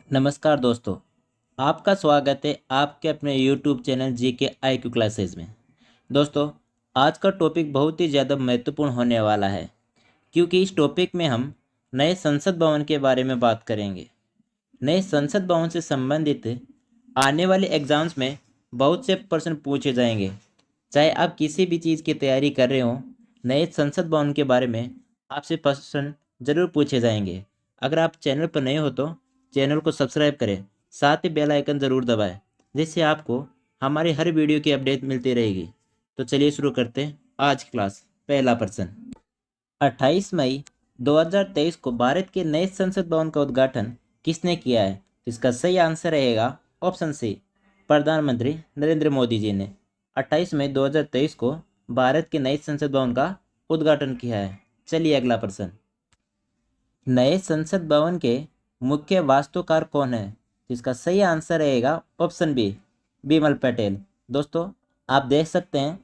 नमस्कार दोस्तों। आपका स्वागत है आपके अपने यूट्यूब चैनल जी के आई क्यू क्लासेज में। दोस्तों, आज का टॉपिक बहुत ही ज़्यादा महत्वपूर्ण होने वाला है, क्योंकि इस टॉपिक में हम नए संसद भवन के बारे में बात करेंगे। नए संसद भवन से संबंधित आने वाले एग्ज़ाम्स में बहुत से प्रश्न पूछे जाएंगे। चाहे आप किसी भी चीज़ की तैयारी कर रहे हो, नए संसद भवन के बारे में आपसे प्रश्न ज़रूर पूछे जाएंगे। अगर आप चैनल पर नए हो तो चैनल को सब्सक्राइब करें, साथ ही बेल आइकन ज़रूर दबाएं, जिससे आपको हमारी हर वीडियो की अपडेट मिलती रहेगी। तो चलिए शुरू करते हैं आज की क्लास। पहला प्रश्न, 28 मई 2023 को भारत के नए संसद भवन का उद्घाटन किसने किया है? तो इसका सही आंसर रहेगा ऑप्शन सी, प्रधानमंत्री नरेंद्र मोदी जी ने 28 मई 2023 को भारत के नए संसद भवन का उद्घाटन किया है। चलिए अगला प्रश्न, नए संसद भवन के मुख्य वास्तुकार कौन है? तो इसका सही आंसर रहेगा ऑप्शन बी, बिमल पटेल। दोस्तों, आप देख सकते हैं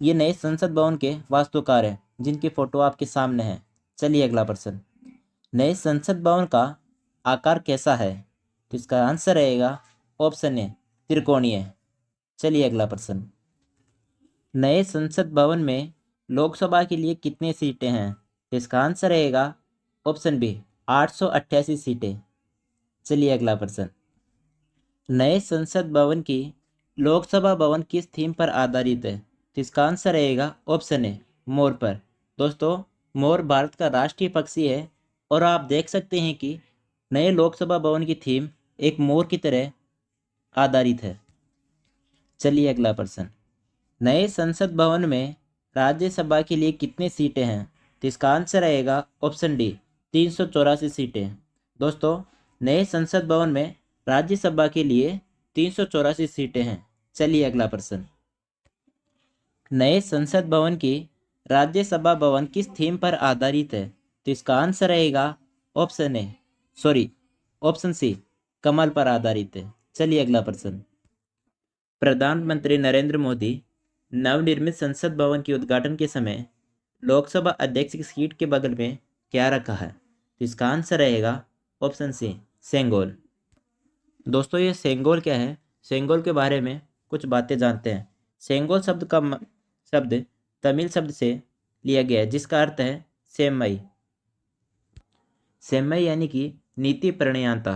ये नए संसद भवन के वास्तुकार हैं, जिनकी फोटो आपके सामने है। चलिए अगला प्रश्न, नए संसद भवन का आकार कैसा है? तो इसका आंसर रहेगा ऑप्शन ए, त्रिकोणीय। चलिए अगला प्रश्न, नए संसद भवन में लोकसभा के लिए कितनी सीटें हैं? तो इसका आंसर रहेगा ऑप्शन बी, 888 सीटें। चलिए अगला प्रश्न, नए संसद भवन की लोकसभा भवन किस थीम पर आधारित है? तो इसका आंसर रहेगा ऑप्शन ए, मोर पर। दोस्तों, मोर भारत का राष्ट्रीय पक्षी है और आप देख सकते हैं कि नए लोकसभा भवन की थीम एक मोर की तरह आधारित है। चलिए अगला प्रश्न, नए संसद भवन में राज्यसभा के लिए कितनी सीटें हैं? तो इसका आंसर रहेगा ऑप्शन डी, 384 सीटें। दोस्तों, नए संसद भवन में राज्यसभा के लिए 384 सीटें हैं। चलिए अगला प्रश्न, नए संसद भवन की राज्यसभा भवन किस थीम पर आधारित है? तो इसका आंसर रहेगा option A, sorry option C, कमल पर आधारित है। चलिए अगला प्रश्न, प्रधानमंत्री नरेंद्र मोदी नवनिर्मित संसद भवन के उद्घाटन के समय लोकसभा अध्यक्ष की सीट के बगल में क्या रखा है? तो इसका आंसर रहेगा ऑप्शन सी, सेंगोल। दोस्तों, ये सेंगोल क्या है? सेंगोल के बारे में कुछ बातें जानते हैं। सेंगोल शब्द का शब्द तमिल शब्द से लिया गया है, जिसका अर्थ है सेमई। सेमई यानी कि नीति प्रणेता।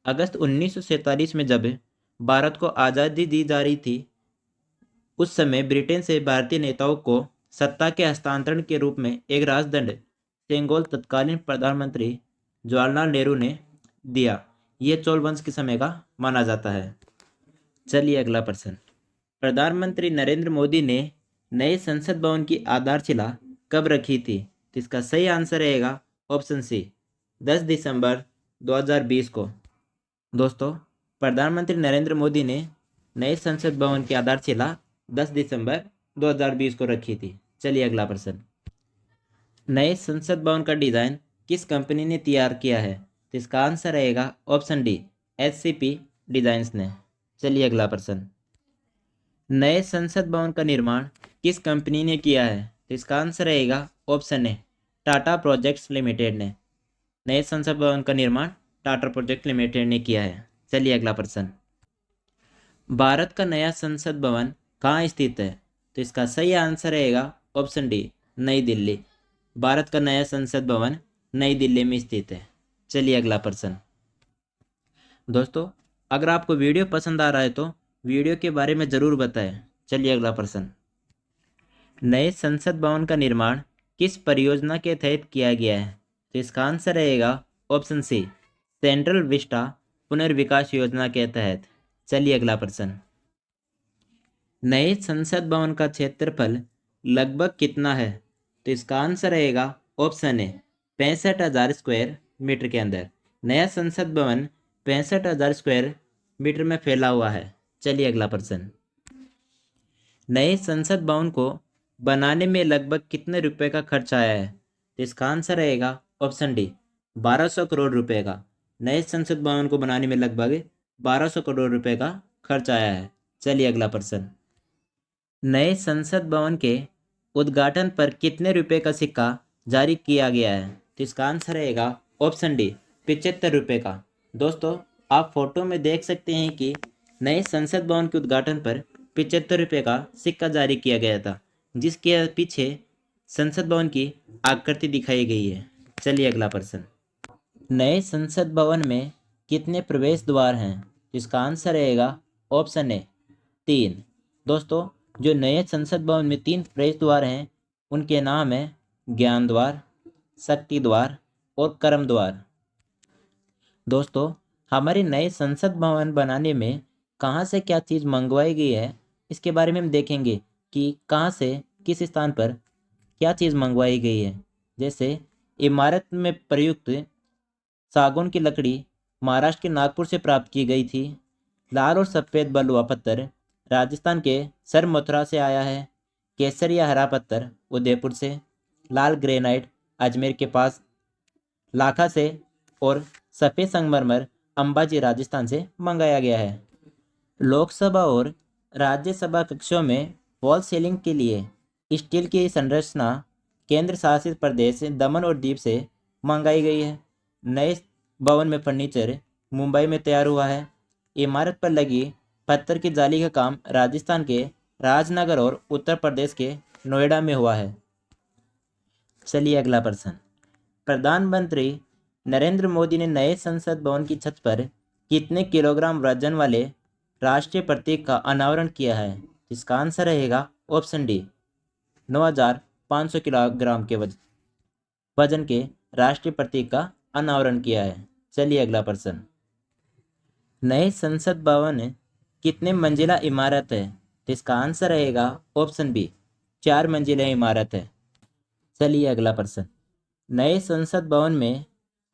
अगस्त 1947 में जब भारत को आज़ादी दी जा रही थी, उस समय ब्रिटेन से भारतीय नेताओं को सत्ता के हस्तांतरण के रूप में एक राजदंड सेंगोल तत्कालीन प्रधानमंत्री जवाहरलाल नेहरू ने दिया। ये चोल वंश के समय का माना जाता है। चलिए अगला प्रश्न, प्रधानमंत्री नरेंद्र मोदी ने नए संसद भवन की आधारशिला कब रखी थी? तो इसका सही आंसर रहेगा ऑप्शन सी, 10 दिसंबर 2020 को। दोस्तों, प्रधानमंत्री नरेंद्र मोदी ने नए संसद भवन की आधारशिला 10 दिसंबर 2020 को रखी थी। चलिए अगला प्रश्न, नए संसद भवन का डिज़ाइन किस कंपनी ने तैयार किया है? तो इसका आंसर रहेगा ऑप्शन डी, एससीपी डिज़ाइंस ने। चलिए अगला प्रश्न, नए संसद भवन का निर्माण किस कंपनी ने किया है? तो इसका आंसर रहेगा ऑप्शन ए, टाटा प्रोजेक्ट्स लिमिटेड ने। नए संसद भवन का निर्माण टाटा प्रोजेक्ट लिमिटेड ने किया है। चलिए अगला प्रश्न, भारत का नया संसद भवन कहाँ स्थित है? तो इसका सही आंसर रहेगा ऑप्शन डी, नई दिल्ली। भारत का नया संसद भवन नई दिल्ली में स्थित है। चलिए अगला प्रश्न, दोस्तों, अगर आपको वीडियो पसंद आ रहा है तो वीडियो के बारे में ज़रूर बताएं। चलिए अगला प्रश्न, नए संसद भवन का निर्माण किस परियोजना के तहत किया गया है? तो इसका आंसर रहेगा ऑप्शन सी, सेंट्रल विस्टा पुनर्विकास योजना के तहत। चलिए अगला प्रश्न, नए संसद भवन का क्षेत्रफल लगभग कितना है? तो इसका आंसर रहेगा ऑप्शन ए, 65,000 स्क्वायर मीटर के अंदर। नया संसद भवन 65,000 स्क्वायर मीटर में फैला हुआ है। चलिए अगला प्रश्न, नए संसद भवन को बनाने में लगभग कितने रुपए का खर्च आया है? तो इसका आंसर रहेगा ऑप्शन डी, 1200 करोड़ रुपए का। नए संसद भवन को बनाने में लगभग 1200 करोड़ रुपए का खर्च आया है। चलिए अगला प्रश्न, नए संसद भवन के उद्घाटन पर कितने रुपए का सिक्का जारी किया गया है? तो इसका आंसर रहेगा ऑप्शन डी, 75 रुपये का। दोस्तों, आप फोटो में देख सकते हैं कि नए संसद भवन के उद्घाटन पर 75 रुपये का सिक्का जारी किया गया था, जिसके पीछे संसद भवन की आकृति दिखाई गई है। चलिए अगला प्रश्न। नए संसद भवन में कितने प्रवेश द्वार हैं? इसका आंसर रहेगा ऑप्शन ए 3। दोस्तों, जो नए संसद भवन में 3 प्रवेश द्वार हैं उनके नाम है ज्ञान द्वार, शक्ति द्वार और कर्म द्वार। दोस्तों, हमारे नए संसद भवन बनाने में कहाँ से क्या चीज़ मंगवाई गई है, इसके बारे में हम देखेंगे कि कहाँ से किस स्थान पर क्या चीज़ मंगवाई गई है। जैसे इमारत में प्रयुक्त सागौन की लकड़ी महाराष्ट्र के नागपुर से प्राप्त की गई थी। लाल और सफ़ेद बलुआ पत्थर राजस्थान के सर मथुरा से आया है। केसर या हरा पत्थर उदयपुर से। लाल ग्रेनाइट अजमेर के पास लाखा से और सफ़ेद संगमरमर अंबाजी राजस्थान से मंगाया गया है। लोकसभा और राज्यसभा कक्षों में फॉल सीलिंग के लिए स्टील की संरचना केंद्र शासित प्रदेश दमन और दीव से मंगाई गई है। नए भवन में फर्नीचर मुंबई में तैयार हुआ है। इमारत पर लगी पत्थर की जाली का काम राजस्थान के राजनगर और उत्तर प्रदेश के नोएडा में हुआ है। चलिए अगला प्रश्न। प्रधानमंत्री नरेंद्र मोदी ने नए संसद भवन की छत पर कितने किलोग्राम वजन वाले राष्ट्रीय प्रतीक का अनावरण किया है? इसका आंसर रहेगा ऑप्शन डी 9,500 किलोग्राम के वजन के राष्ट्रीय प्रतीक का अनावरण किया है। चलिए अगला प्रश्न। नए संसद भवन कितने मंजिला इमारत है? इसका आंसर रहेगा ऑप्शन बी 4 मंजिला इमारत है। चलिए अगला प्रश्न। नए संसद भवन में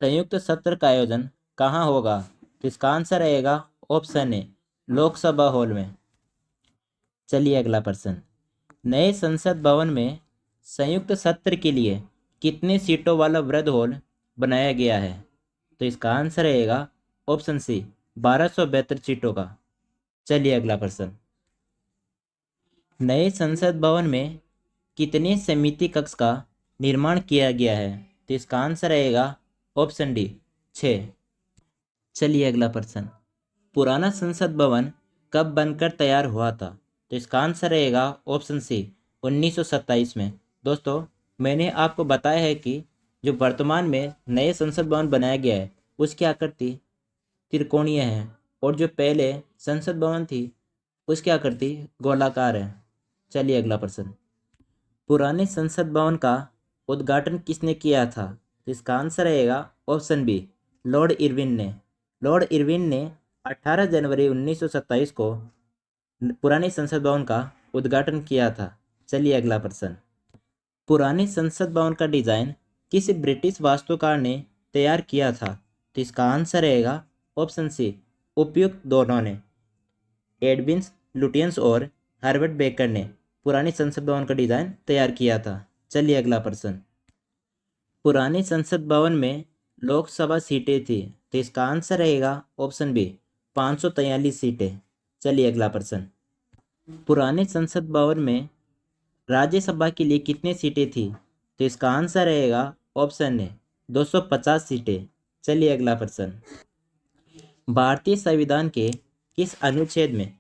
संयुक्त सत्र का आयोजन कहाँ होगा? तो इसका आंसर रहेगा ऑप्शन ए लोकसभा हॉल में। चलिए अगला प्रश्न। नए संसद भवन में संयुक्त सत्र के लिए कितने सीटों वाला वृद्ध हॉल बनाया गया है? तो इसका आंसर रहेगा ऑप्शन सी 1272 सीटों का। चलिए अगला प्रश्न। नए संसद भवन में कितने समिति कक्ष का निर्माण किया गया है? तो इसका आंसर रहेगा ऑप्शन डी 6। चलिए अगला प्रश्न। पुराना संसद भवन कब बनकर तैयार हुआ था? तो इसका आंसर रहेगा ऑप्शन सी 1927 में। दोस्तों, मैंने आपको बताया है कि जो वर्तमान में नए संसद भवन बनाया गया है उसकी आकृति त्रिकोणीय है और जो पहले संसद भवन थी उसकी आकृति गोलाकार है। चलिए अगला प्रश्न। पुराने संसद भवन का उद्घाटन किसने किया था? तो इसका आंसर रहेगा ऑप्शन बी लॉर्ड इरविन ने। लॉर्ड इरविन ने 18 जनवरी 1927 को पुराने संसद भवन का उद्घाटन किया था। चलिए अगला प्रश्न। पुराने संसद भवन का डिज़ाइन किस ब्रिटिश वास्तुकार ने तैयार किया था? तो इसका आंसर रहेगा ऑप्शन सी उपयुक्त दोनों ने। एडविन लुटियंस और हर्बर्ट बेकर ने पुराने संसद भवन का डिज़ाइन तैयार किया था। चलिए अगला प्रश्न। पुराने संसद भवन में लोकसभा सीटें थी, तो इसका आंसर रहेगा ऑप्शन बी 543 सीटें। चलिए अगला प्रश्न। पुराने संसद भवन में राज्यसभा के लिए कितनी सीटें थी? तो इसका आंसर रहेगा ऑप्शन ए 250 सीटें। चलिए अगला प्रश्न। भारतीय संविधान के किस अनुच्छेद में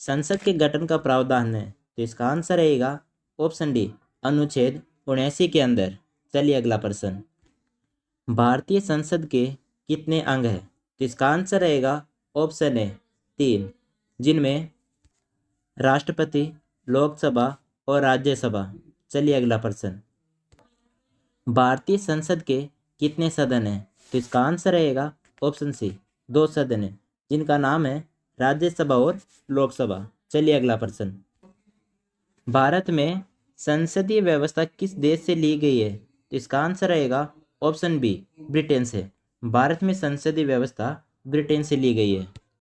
संसद के गठन का प्रावधान है? तो इसका आंसर रहेगा ऑप्शन डी अनुच्छेद 79 के अंदर। चलिए अगला प्रश्न। भारतीय संसद के कितने अंग हैं? तो इसका आंसर रहेगा ऑप्शन ए 3, जिनमें राष्ट्रपति, लोकसभा और राज्यसभा। चलिए अगला प्रश्न। भारतीय संसद के कितने सदन हैं? तो इसका आंसर रहेगा ऑप्शन सी 2 सदन हैं, जिनका नाम है राज्यसभा और लोकसभा। चलिए अगला प्रश्न। भारत में संसदीय व्यवस्था किस देश से ली गई है? तो इसका आंसर रहेगा ऑप्शन बी ब्रिटेन से। भारत में संसदीय व्यवस्था ब्रिटेन से ली गई है।